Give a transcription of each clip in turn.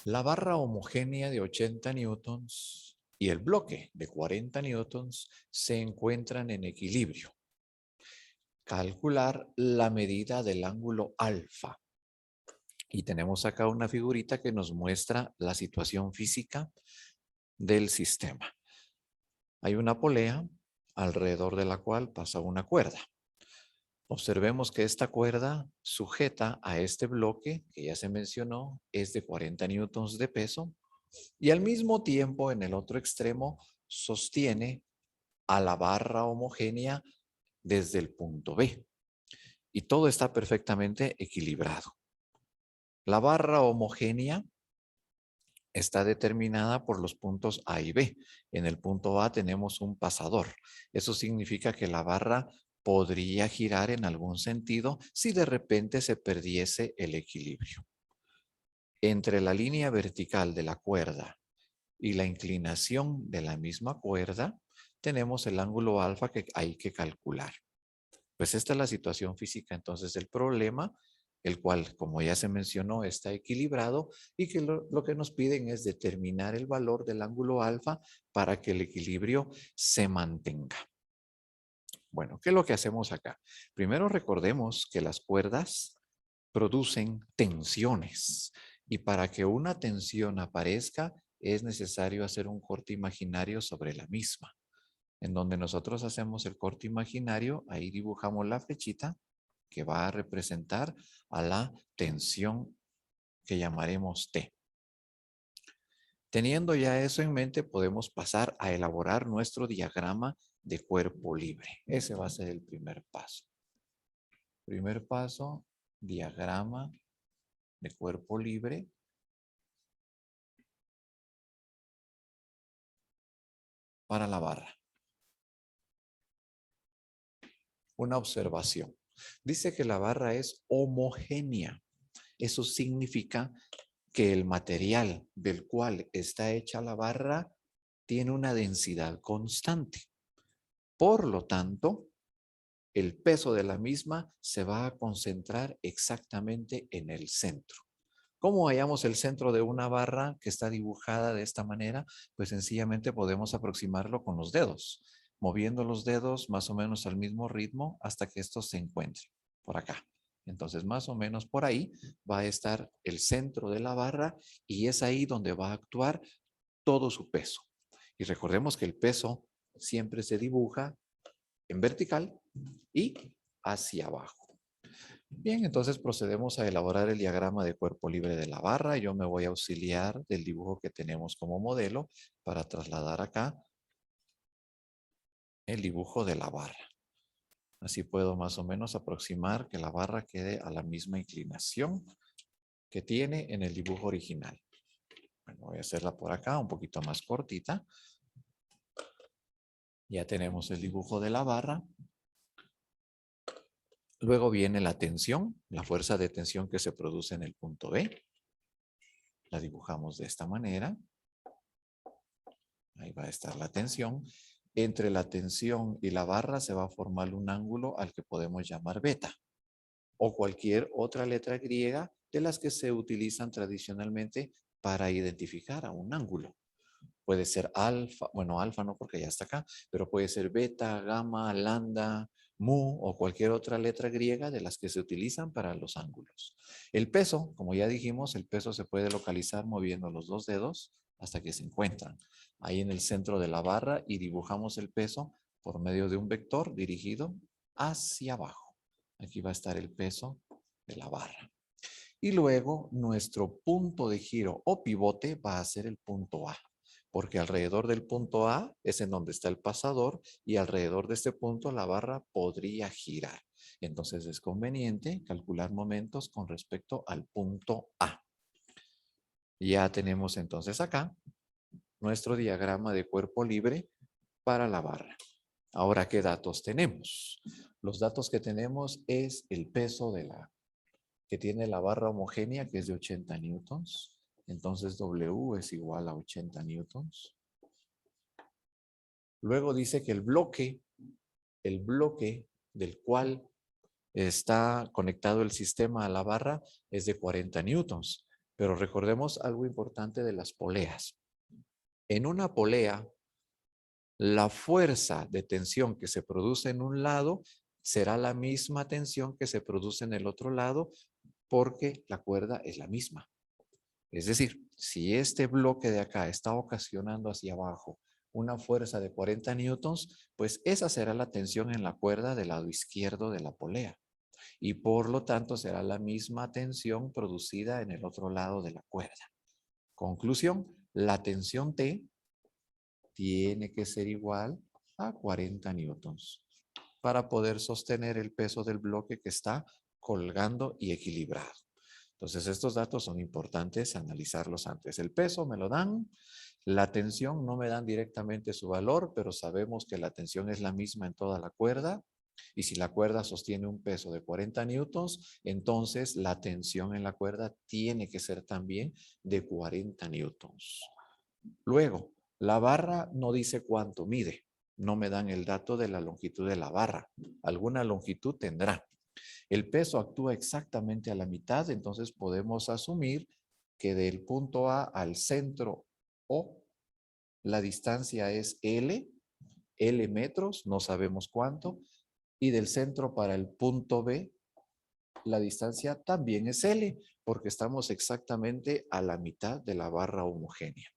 La barra homogénea de 80 newtons y el bloque de 40 newtons se encuentran en equilibrio. Calcular la medida del ángulo alfa. Y tenemos acá una figurita que nos muestra la situación física del sistema. Hay una polea alrededor de la cual pasa una cuerda. Observemos que esta cuerda sujeta a este bloque, que ya se mencionó, es de 40 newtons de peso, y al mismo tiempo en el otro extremo sostiene a la barra homogénea desde el punto B. Y todo está perfectamente equilibrado. La barra homogénea está determinada por los puntos A y B. En el punto A tenemos un pasador. Eso significa que la barra podría girar en algún sentido si de repente se perdiese el equilibrio. Entre la línea vertical de la cuerda y la inclinación de la misma cuerda, tenemos el ángulo alfa que hay que calcular. Pues esta es la situación física entonces del problema, el cual, como ya se mencionó, está equilibrado y que lo que nos piden es determinar el valor del ángulo alfa para que el equilibrio se mantenga. Bueno, ¿qué es lo que hacemos acá? Primero recordemos que las cuerdas producen tensiones y para que una tensión aparezca es necesario hacer un corte imaginario sobre la misma. En donde nosotros hacemos el corte imaginario, ahí dibujamos la flechita que va a representar a la tensión que llamaremos T. Teniendo ya eso en mente, podemos pasar a elaborar nuestro diagrama de cuerpo libre. Ese va a ser el primer paso. Primer paso, diagrama de cuerpo libre. Para la barra. Una observación. Dice que la barra es homogénea. Eso significa que el material del cual está hecha la barra tiene una densidad constante. Por lo tanto, el peso de la misma se va a concentrar exactamente en el centro. ¿Cómo hallamos el centro de una barra que está dibujada de esta manera? Pues sencillamente podemos aproximarlo con los dedos, moviendo los dedos más o menos al mismo ritmo hasta que estos se encuentren por acá. Entonces, más o menos por ahí va a estar el centro de la barra y es ahí donde va a actuar todo su peso. Y recordemos que el peso siempre se dibuja en vertical y hacia abajo. Bien, entonces procedemos a elaborar el diagrama de cuerpo libre de la barra. Yo me voy a auxiliar del dibujo que tenemos como modelo para trasladar acá el dibujo de la barra. Así puedo más o menos aproximar que la barra quede a la misma inclinación que tiene en el dibujo original. Bueno, voy a hacerla por acá un poquito más cortita. Ya tenemos el dibujo de la barra. Luego viene la tensión, la fuerza de tensión que se produce en el punto B. La dibujamos de esta manera. Ahí va a estar la tensión. Entre la tensión y la barra se va a formar un ángulo al que podemos llamar beta o cualquier otra letra griega de las que se utilizan tradicionalmente para identificar a un ángulo. Puede ser alfa, bueno, alfa no porque ya está acá, pero puede ser beta, gamma, lambda, mu o cualquier otra letra griega de las que se utilizan para los ángulos. El peso, como ya dijimos, el peso se puede localizar moviendo los dos dedos hasta que se encuentran ahí en el centro de la barra y dibujamos el peso por medio de un vector dirigido hacia abajo. Aquí va a estar el peso de la barra. Y luego nuestro punto de giro o pivote va a ser el punto A, porque alrededor del punto A es en donde está el pasador y alrededor de este punto la barra podría girar. Entonces es conveniente calcular momentos con respecto al punto A. Ya tenemos entonces acá nuestro diagrama de cuerpo libre para la barra. Ahora, ¿qué datos tenemos? Los datos que tenemos es el peso que tiene la barra homogénea, que es de 80 newtons. Entonces W es igual a 80 newtons. Luego dice que el bloque del cual está conectado el sistema a la barra es de 40 newtons. Pero recordemos algo importante de las poleas. En una polea, la fuerza de tensión que se produce en un lado será la misma tensión que se produce en el otro lado porque la cuerda es la misma. Es decir, si este bloque de acá está ocasionando hacia abajo una fuerza de 40 newtons, pues esa será la tensión en la cuerda del lado izquierdo de la polea. Y por lo tanto será la misma tensión producida en el otro lado de la cuerda. Conclusión, la tensión T tiene que ser igual a 40 newtons para poder sostener el peso del bloque que está colgando y equilibrado. Entonces, estos datos son importantes analizarlos antes. El peso me lo dan, la tensión no me dan directamente su valor, pero sabemos que la tensión es la misma en toda la cuerda. Y si la cuerda sostiene un peso de 40 newtons, entonces la tensión en la cuerda tiene que ser también de 40 newtons. Luego, la barra no dice cuánto mide. No me dan el dato de la longitud de la barra. Alguna longitud tendrá. El peso actúa exactamente a la mitad, entonces podemos asumir que del punto A al centro O, la distancia es L metros, no sabemos cuánto, y del centro para el punto B, la distancia también es L, porque estamos exactamente a la mitad de la barra homogénea.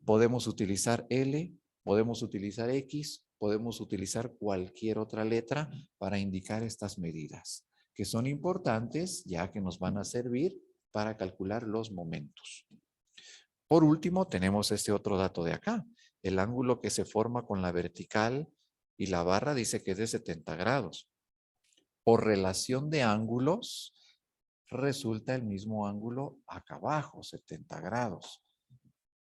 Podemos utilizar L, podemos utilizar X, podemos utilizar cualquier otra letra para indicar estas medidas, que son importantes ya que nos van a servir para calcular los momentos. Por último, tenemos este otro dato de acá. El ángulo que se forma con la vertical y la barra dice que es de 70 grados. Por relación de ángulos, resulta el mismo ángulo acá abajo, 70 grados.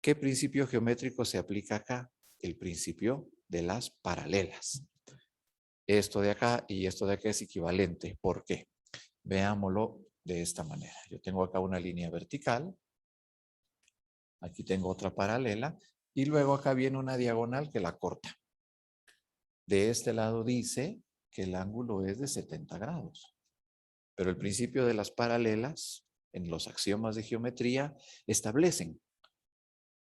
¿Qué principio geométrico se aplica acá? El principio de las paralelas. Esto de acá y esto de acá es equivalente. ¿Por qué? Veámoslo de esta manera. Yo tengo acá una línea vertical. Aquí tengo otra paralela. Y luego acá viene una diagonal que la corta. De este lado dice que el ángulo es de 70 grados. Pero el principio de las paralelas en los axiomas de geometría establecen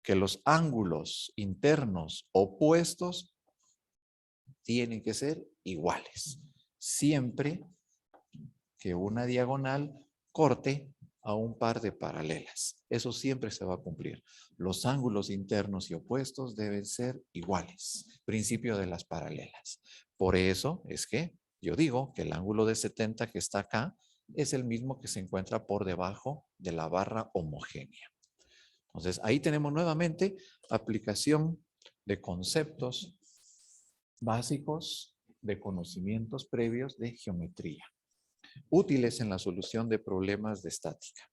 que los ángulos internos opuestos tienen que ser iguales. Siempre que una diagonal corte a un par de paralelas. Eso siempre se va a cumplir. Los ángulos internos y opuestos deben ser iguales. Principio de las paralelas. Por eso es que yo digo que el ángulo de 70 que está acá es el mismo que se encuentra por debajo de la barra homogénea. Entonces, ahí tenemos nuevamente aplicación de conceptos básicos de conocimientos previos de geometría, útiles en la solución de problemas de estática.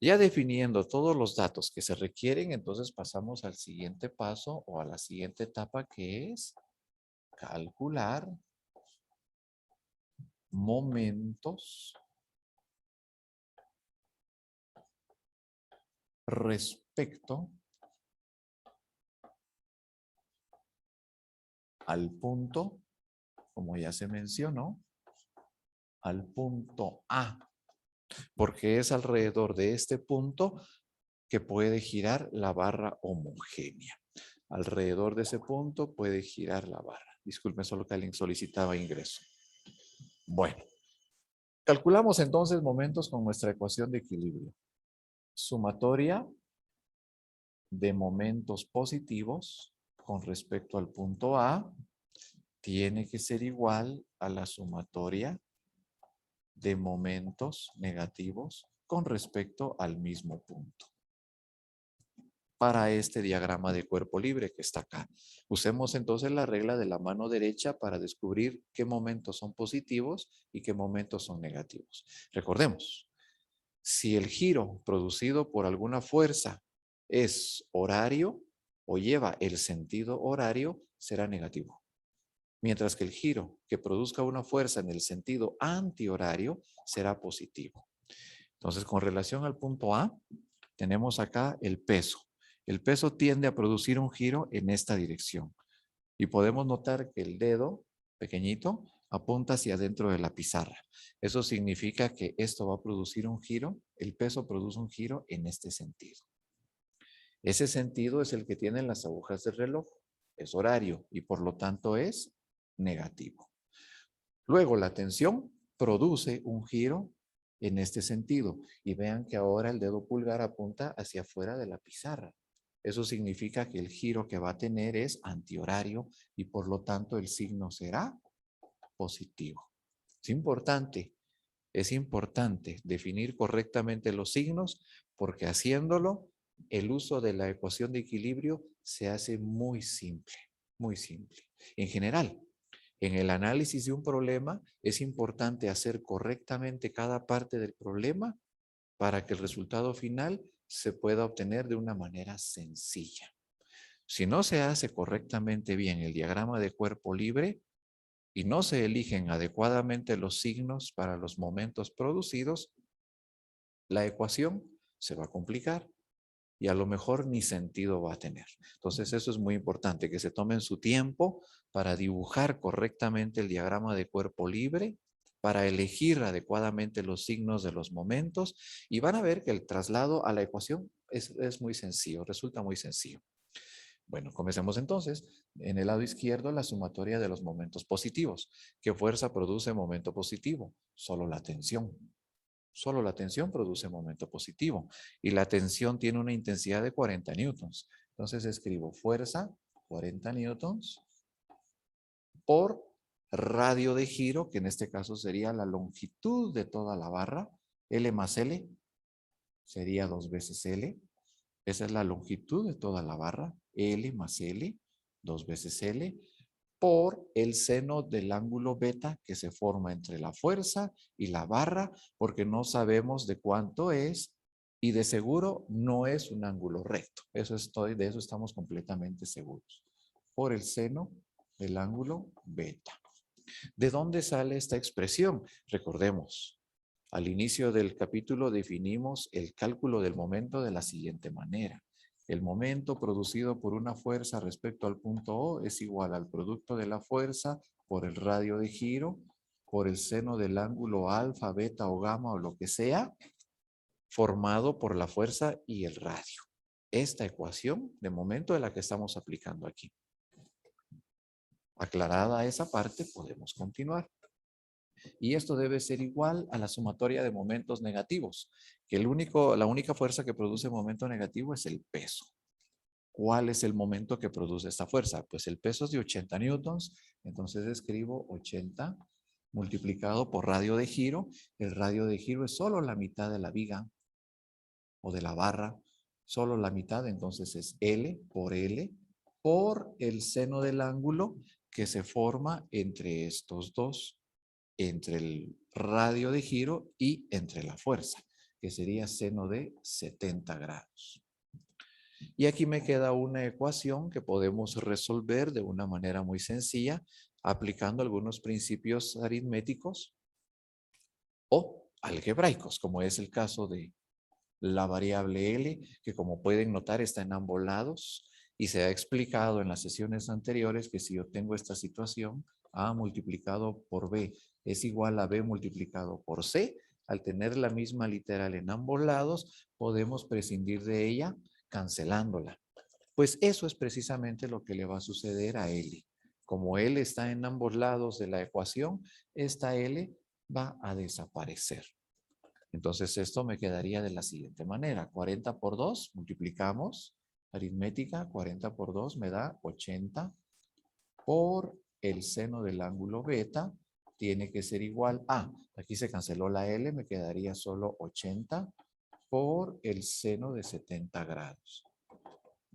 Ya definiendo todos los datos que se requieren, entonces pasamos al siguiente paso o a la siguiente etapa, que es calcular momentos respecto al punto, como ya se mencionó, al punto A, porque es alrededor de este punto que puede girar la barra homogénea. Alrededor de ese punto puede girar la barra. Disculpen, solo que alguien solicitaba ingreso. Bueno, calculamos entonces momentos con nuestra ecuación de equilibrio. Sumatoria de momentos positivos con respecto al punto A tiene que ser igual a la sumatoria de momentos negativos con respecto al mismo punto. Para este diagrama de cuerpo libre que está acá. Usemos entonces la regla de la mano derecha para descubrir qué momentos son positivos y qué momentos son negativos. Recordemos, si el giro producido por alguna fuerza es horario o lleva el sentido horario, será negativo. Mientras que el giro que produzca una fuerza en el sentido antihorario será positivo. Entonces, con relación al punto A, tenemos acá el peso. El peso tiende a producir un giro en esta dirección. Y podemos notar que el dedo pequeñito apunta hacia adentro de la pizarra. Eso significa que esto va a producir un giro, el peso produce un giro en este sentido. Ese sentido es el que tienen las agujas del reloj, es horario y por lo tanto es negativo. Luego la tensión produce un giro en este sentido y vean que ahora el dedo pulgar apunta hacia afuera de la pizarra. Eso significa que el giro que va a tener es antihorario y por lo tanto el signo será positivo. Es importante definir correctamente los signos porque haciéndolo el uso de la ecuación de equilibrio se hace muy simple, muy simple. En general, en el análisis de un problema es importante hacer correctamente cada parte del problema para que el resultado final se pueda obtener de una manera sencilla. Si no se hace correctamente bien el diagrama de cuerpo libre y no se eligen adecuadamente los signos para los momentos producidos, la ecuación se va a complicar y a lo mejor ni sentido va a tener. Entonces eso es muy importante, que se tomen su tiempo para dibujar correctamente el diagrama de cuerpo libre, para elegir adecuadamente los signos de los momentos y van a ver que el traslado a la ecuación es muy sencillo, resulta muy sencillo. Bueno, comencemos entonces. En el lado izquierdo, la sumatoria de los momentos positivos. ¿Qué fuerza produce momento positivo? Solo la tensión. Solo la tensión produce momento positivo. Y la tensión tiene una intensidad de 40 newtons. Entonces escribo fuerza, 40 newtons, por radio de giro, que en este caso sería la longitud de toda la barra. L más L sería 2 veces L. Esa es la longitud de toda la barra. L más L, 2 veces L, por el seno del ángulo beta que se forma entre la fuerza y la barra, porque no sabemos de cuánto es y de seguro no es un ángulo recto. De eso estamos completamente seguros. Por el seno del ángulo beta. ¿De dónde sale esta expresión? Recordemos, al inicio del capítulo definimos el cálculo del momento de la siguiente manera. El momento producido por una fuerza respecto al punto O es igual al producto de la fuerza por el radio de giro, por el seno del ángulo alfa, beta o gamma o lo que sea, formado por la fuerza y el radio. Esta ecuación de momento es la que estamos aplicando aquí. Aclarada esa parte, podemos continuar. Y esto debe ser igual a la sumatoria de momentos negativos, que la única fuerza que produce momento negativo es el peso. ¿Cuál es el momento que produce esta fuerza? Pues el peso es de 80 newtons, entonces escribo 80 multiplicado por radio de giro. El radio de giro es solo la mitad de la viga o de la barra, solo la mitad, entonces es L por el seno del ángulo que se forma entre estos dos, entre el radio de giro y entre la fuerza, que sería seno de 70 grados. Y aquí me queda una ecuación que podemos resolver de una manera muy sencilla, aplicando algunos principios aritméticos o algebraicos, como es el caso de la variable L, que como pueden notar está en ambos lados y se ha explicado en las sesiones anteriores que si yo tengo esta situación, A multiplicado por B es igual a B multiplicado por C. Al tener la misma literal en ambos lados, podemos prescindir de ella cancelándola. Pues eso es precisamente lo que le va a suceder a L. Como L está en ambos lados de la ecuación, esta L va a desaparecer. Entonces esto me quedaría de la siguiente manera. 40 por 2, multiplicamos. Aritmética, 40 por 2 me da 80 por el seno del ángulo beta. Tiene que ser igual a, aquí se canceló la L, me quedaría solo 80 por el seno de 70 grados.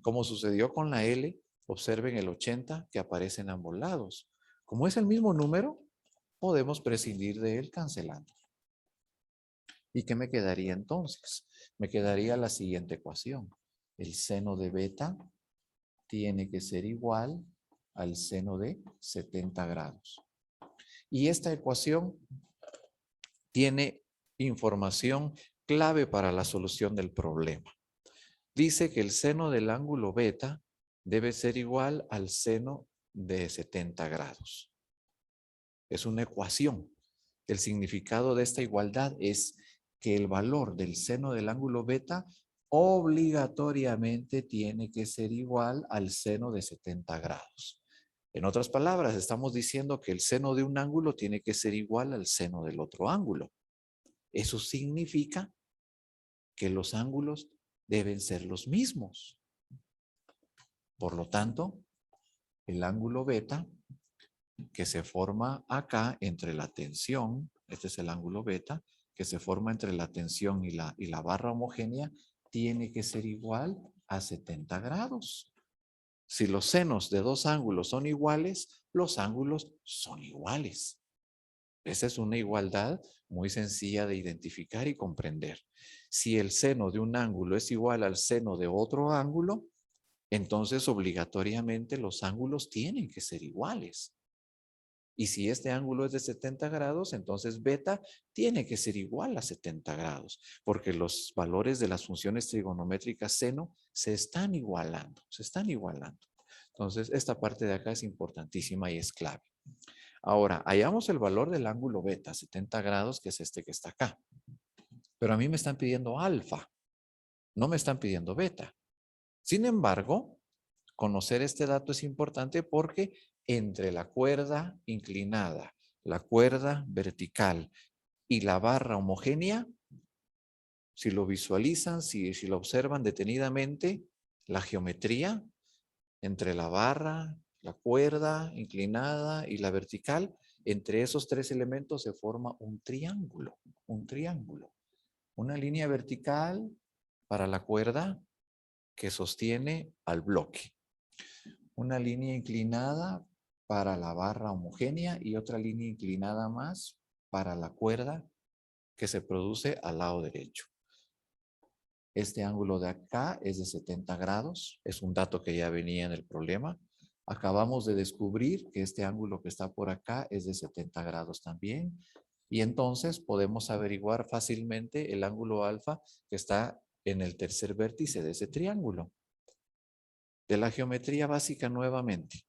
Como sucedió con la L, observen el 80 que aparece en ambos lados. Como es el mismo número, podemos prescindir de él cancelando. ¿Y qué me quedaría entonces? Me quedaría la siguiente ecuación. El seno de beta tiene que ser igual al seno de 70 grados. Y esta ecuación tiene información clave para la solución del problema. Dice que el seno del ángulo beta debe ser igual al seno de 70 grados. Es una ecuación. El significado de esta igualdad es que el valor del seno del ángulo beta obligatoriamente tiene que ser igual al seno de 70 grados. En otras palabras, estamos diciendo que el seno de un ángulo tiene que ser igual al seno del otro ángulo. Eso significa que los ángulos deben ser los mismos. Por lo tanto, el ángulo beta que se forma acá entre la tensión, este es el ángulo beta, que se forma entre la tensión y la barra homogénea, tiene que ser igual a 70 grados. Si los senos de dos ángulos son iguales, los ángulos son iguales. Esa es una igualdad muy sencilla de identificar y comprender. Si el seno de un ángulo es igual al seno de otro ángulo, entonces obligatoriamente los ángulos tienen que ser iguales. Y si este ángulo es de 70 grados, entonces beta tiene que ser igual a 70 grados, porque los valores de las funciones trigonométricas seno se están igualando, Entonces, esta parte de acá es importantísima y es clave. Ahora, hallamos el valor del ángulo beta, 70 grados, que es este que está acá. Pero a mí me están pidiendo alfa, no me están pidiendo beta. Sin embargo, conocer este dato es importante porque entre la cuerda inclinada, la cuerda vertical y la barra homogénea, si lo visualizan, si lo observan detenidamente, la geometría entre la barra, la cuerda inclinada y la vertical, entre esos tres elementos se forma un triángulo, una línea vertical para la cuerda que sostiene al bloque, una línea inclinada para la barra homogénea y otra línea inclinada más para la cuerda que se produce al lado derecho. Este ángulo de acá es de 70 grados, es un dato que ya venía en el problema. Acabamos de descubrir que este ángulo que está por acá es de 70 grados también. Y entonces podemos averiguar fácilmente el ángulo alfa que está en el tercer vértice de ese triángulo. De la geometría básica nuevamente.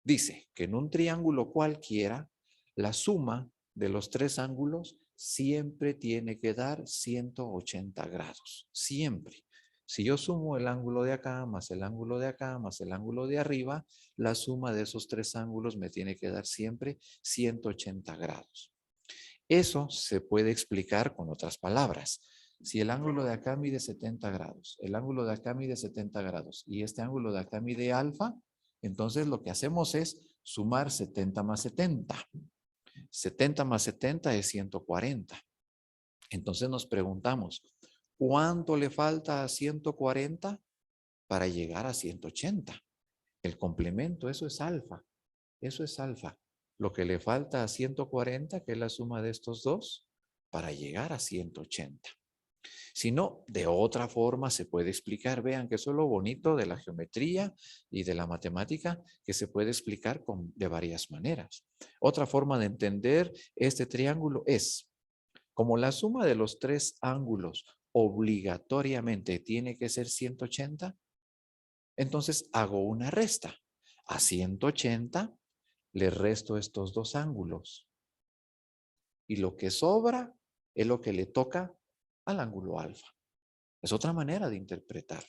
Dice que en un triángulo cualquiera, la suma de los tres ángulos siempre tiene que dar 180 grados. Siempre. Si yo sumo el ángulo de acá, más el ángulo de acá, más el ángulo de arriba, la suma de esos tres ángulos me tiene que dar siempre 180 grados. Eso se puede explicar con otras palabras. Si el ángulo de acá mide 70 grados, el ángulo de acá mide 70 grados y este ángulo de acá mide alfa, entonces lo que hacemos es sumar 70 más 70. 70 más 70 es 140. Entonces nos preguntamos, ¿cuánto le falta a 140 para llegar a 180? El complemento, eso es alfa. Eso es alfa. Lo que le falta a 140, que es la suma de estos dos, para llegar a 180. Si no, de otra forma se puede explicar. Vean que eso es lo bonito de la geometría y de la matemática, que se puede explicar de varias maneras. Otra forma de entender este triángulo es, como la suma de los tres ángulos obligatoriamente tiene que ser 180, entonces hago una resta. A 180 le resto estos dos ángulos. Y lo que sobra es lo que le toca al ángulo alfa. Es otra manera de interpretarlo.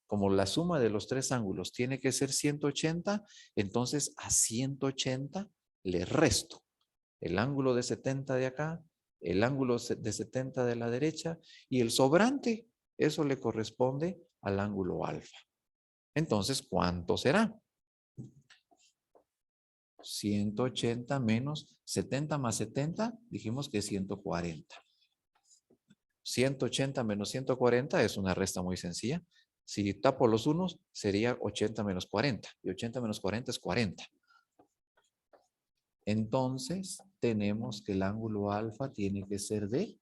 Como la suma de los tres ángulos tiene que ser 180, entonces a 180 le resto el ángulo de 70 de acá, el ángulo de 70 de la derecha y el sobrante, eso le corresponde al ángulo alfa. Entonces, ¿cuánto será? 180 menos 70 más 70, dijimos que es 140. 180 menos 140 es una resta muy sencilla. Si tapo los unos, sería 80 menos 40. Y 80 menos 40 es 40. Entonces, tenemos que el ángulo alfa tiene que ser de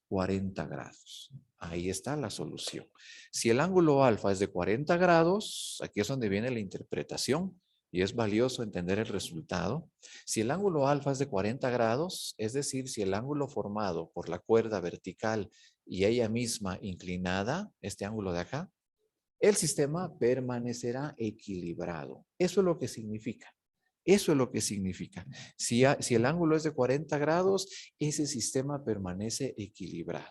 40 grados. Ahí está la solución. Si el ángulo alfa es de 40 grados, aquí es donde viene la interpretación y es valioso entender el resultado. Si el ángulo alfa es de 40 grados, es decir, si el ángulo formado por la cuerda vertical y ella misma inclinada, este ángulo de acá, el sistema permanecerá equilibrado. Eso es lo que significa. Eso es lo que significa. Si el ángulo es de 40 grados, ese sistema permanece equilibrado.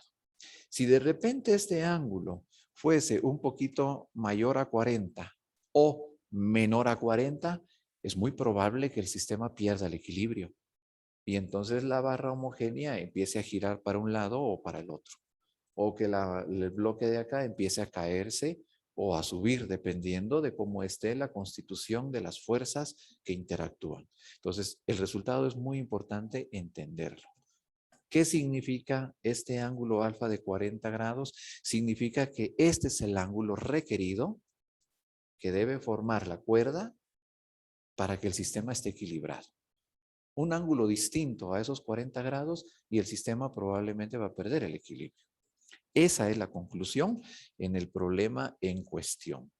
Si de repente este ángulo fuese un poquito mayor a 40 o menor a 40, es muy probable que el sistema pierda el equilibrio y entonces la barra homogénea empiece a girar para un lado o para el otro, o que el bloque de acá empiece a caerse o a subir, dependiendo de cómo esté la constitución de las fuerzas que interactúan. Entonces, el resultado es muy importante entenderlo. ¿Qué significa este ángulo alfa de 40 grados? Significa que este es el ángulo requerido que debe formar la cuerda para que el sistema esté equilibrado. Un ángulo distinto a esos 40 grados y el sistema probablemente va a perder el equilibrio. Esa es la conclusión en el problema en cuestión.